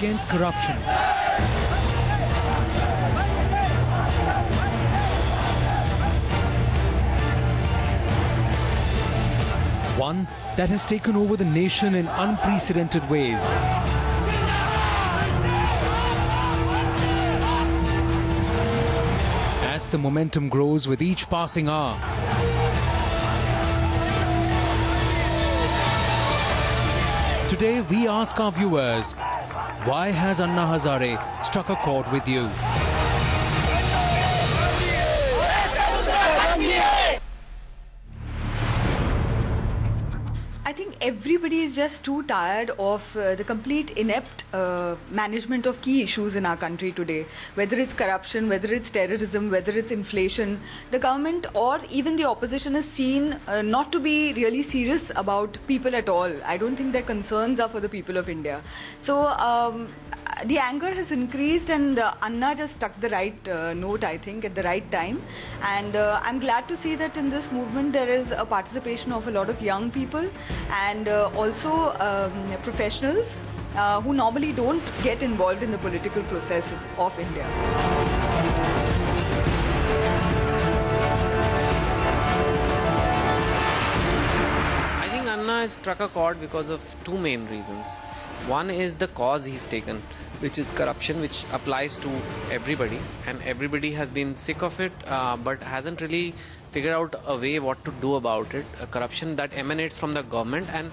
against corruption. One that has taken over the nation in unprecedented ways. As the momentum grows with each passing hour, today we ask our viewers, why has Anna Hazare struck a chord with you? I think everybody is just too tired of the complete inept management of key issues in our country today. Whether it's corruption, whether it's terrorism, whether it's inflation, the government or even the opposition is seen not to be really serious about people at all. I don't think their concerns are for the people of India. So the anger has increased, and Anna just struck the right note, I think, at the right time. And I'm glad to see that in this movement there is a participation of a lot of young people and also professionals who normally don't get involved in the political processes of India. I think Anna has struck a chord because of two main reasons. One is the cause he's taken, which is corruption, which applies to everybody, and everybody has been sick of it, but hasn't really figured out a way what to do about it. A corruption that emanates from the government and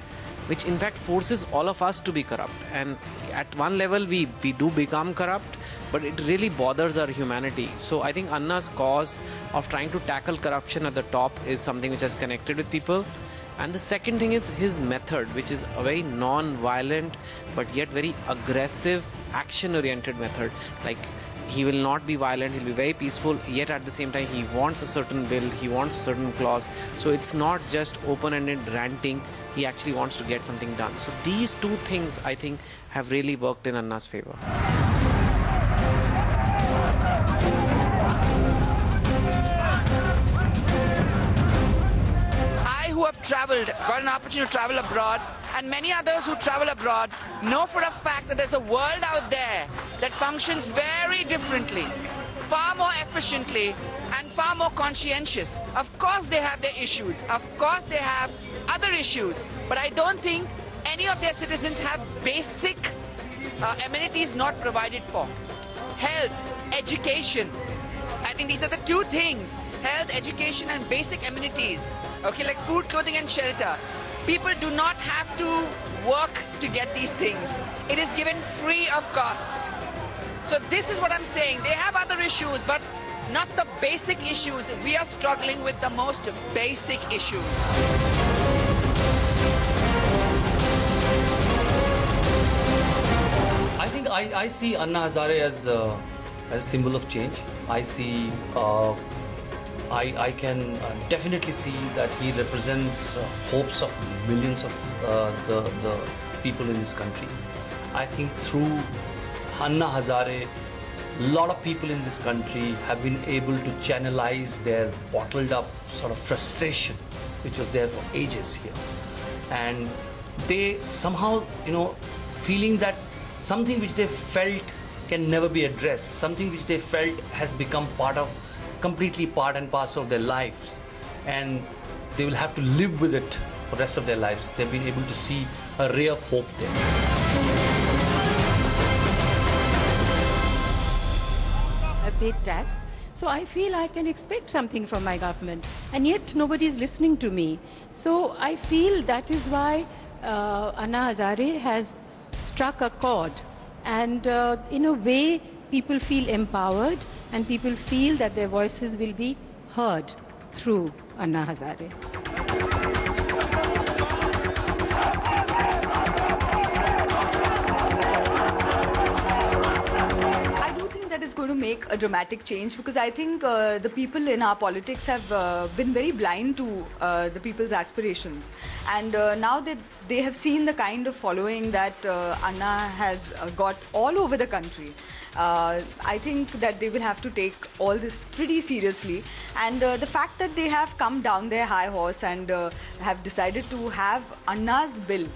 which in fact forces all of us to be corrupt. And at one level we do become corrupt, but it really bothers our humanity. So I think Anna's cause of trying to tackle corruption at the top is something which has connected with people. And the second thing is his method, which is a very non-violent but yet very aggressive, action-oriented method. Like, he will not be violent, he'll be very peaceful, yet at the same time he wants a certain bill, he wants a certain clause. So it's not just open-ended ranting, he actually wants to get something done. So these two things, I think, have really worked in Anna's favor. Who have travelled, got an opportunity to travel abroad, and many others who travel abroad know for a fact that there's a world out there that functions very differently, far more efficiently and far more conscientious. Of course they have their issues, of course they have other issues, but I don't think any of their citizens have basic amenities not provided for. Health, education, I think these are the two things. Health, education and basic amenities. Okay, like food, clothing and shelter. People do not have to work to get these things. It is given free of cost. So this is what I'm saying. They have other issues, but not the basic issues. We are struggling with the most basic issues. I think I see Anna Hazare as a symbol of change. I see I can definitely see that he represents hopes of millions of the people in this country. I think through Anna Hazare, a lot of people in this country have been able to channelize their bottled up sort of frustration, which was there for ages here. And they somehow, feeling that something which they felt can never be addressed, something which they felt has become completely part and parcel of their lives, and they will have to live with it for the rest of their lives. They've been able to see a ray of hope there. I paid tax, so I feel I can expect something from my government, and yet nobody is listening to me. So I feel that is why Anna Hazare has struck a chord, and in a way people feel empowered and people feel that their voices will be heard through Anna Hazare. I do think that is going to make a dramatic change, because I think the people in our politics have been very blind to the people's aspirations, and now that they have seen the kind of following that Anna has got all over the country, I think that they will have to take all this pretty seriously, and the fact that they have come down their high horse and have decided to have Anna's bill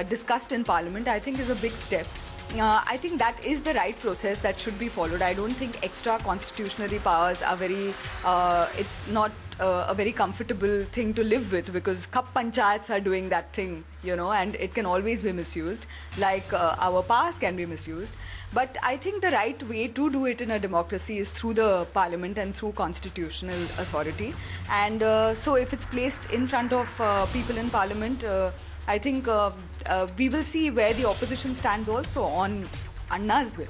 discussed in Parliament, I think is a big step. I think that is the right process that should be followed. I don't think extra constitutionary powers are it's not a very comfortable thing to live with, because Kap Panchayats are doing that thing, and it can always be misused, like our powers can be misused. But I think the right way to do it in a democracy is through the parliament and through constitutional authority. And so if it's placed in front of people in parliament, I think we will see where the opposition stands also on Anna's bill.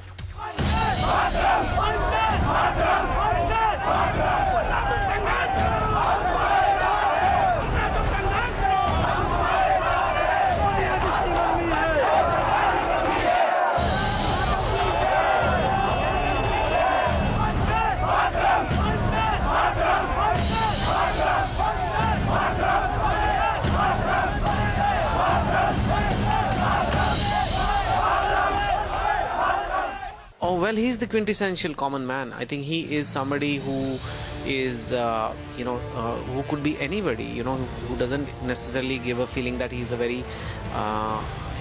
Oh, well, he's the quintessential common man. I think he is somebody who is, who could be anybody, who doesn't necessarily give a feeling that he's a very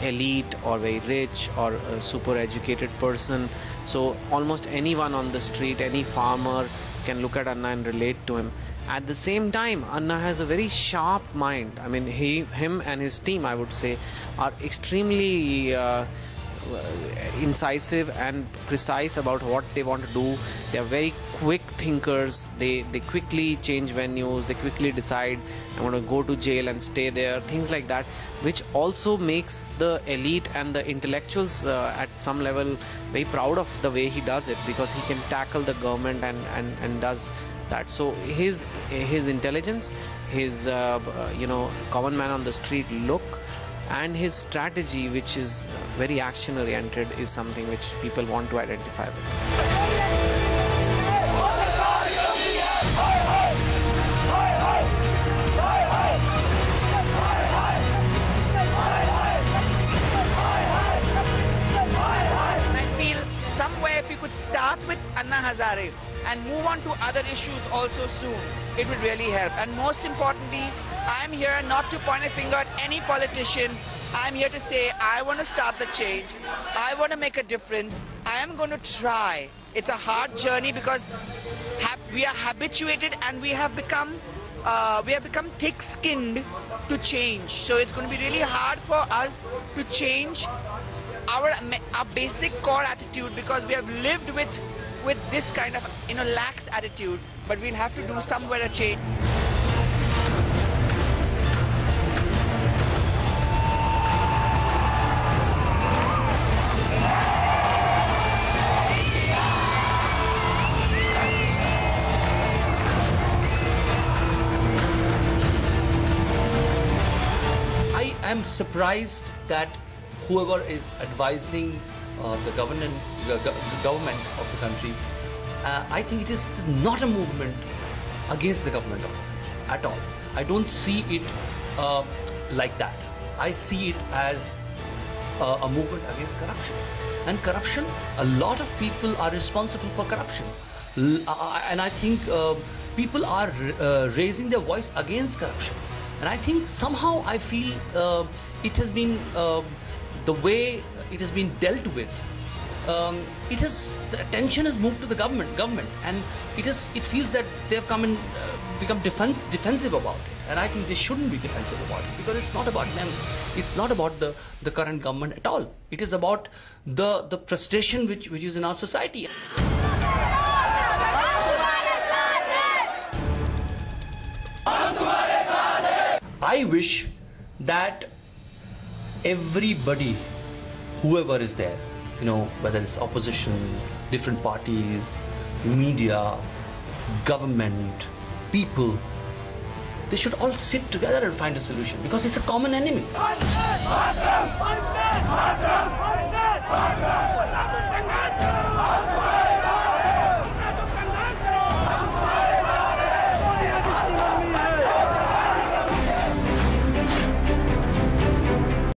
elite or very rich or a super educated person. So almost anyone on the street, any farmer can look at Anna and relate to him. At the same time, Anna has a very sharp mind. I mean, him and his team, I would say, are extremely incisive and precise about what they want to do. They are very quick thinkers. They quickly change venues. They quickly decide, I want to go to jail and stay there, things like that, which also makes the elite and the intellectuals at some level very proud of the way he does it, because he can tackle the government and does that. So his intelligence, his common man on the street look, and his strategy, which is very action oriented, is something which people want to identify with. I feel somewhere if you could start with Anna Hazare and move on to other issues also soon, it would really help. And most importantly, I'm here not to point a finger at any politician. I'm here to say I want to start the change. I want to make a difference. I am going to try. It's a hard journey because we are habituated and we have become thick-skinned to change. So it's going to be really hard for us to change our basic core attitude, because we have lived with this kind of lax attitude. But we'll have to do somewhere a change. I'm surprised that whoever is advising the government of the country, I think it is not a movement against the government of the country at all. I don't see it like that. I see it as a movement against corruption. And corruption, a lot of people are responsible for corruption. And I think people are raising their voice against corruption. And I think somehow I feel it has been the way it has been dealt with. The attention has moved to the government, and it feels that they have come and become defensive about it. And I think they shouldn't be defensive about it, because it's not about them. It's not about the current government at all. It is about the frustration which is in our society. I wish that everybody, whoever is there, whether it's opposition, different parties, media, government, people, they should all sit together and find a solution, because it's a common enemy.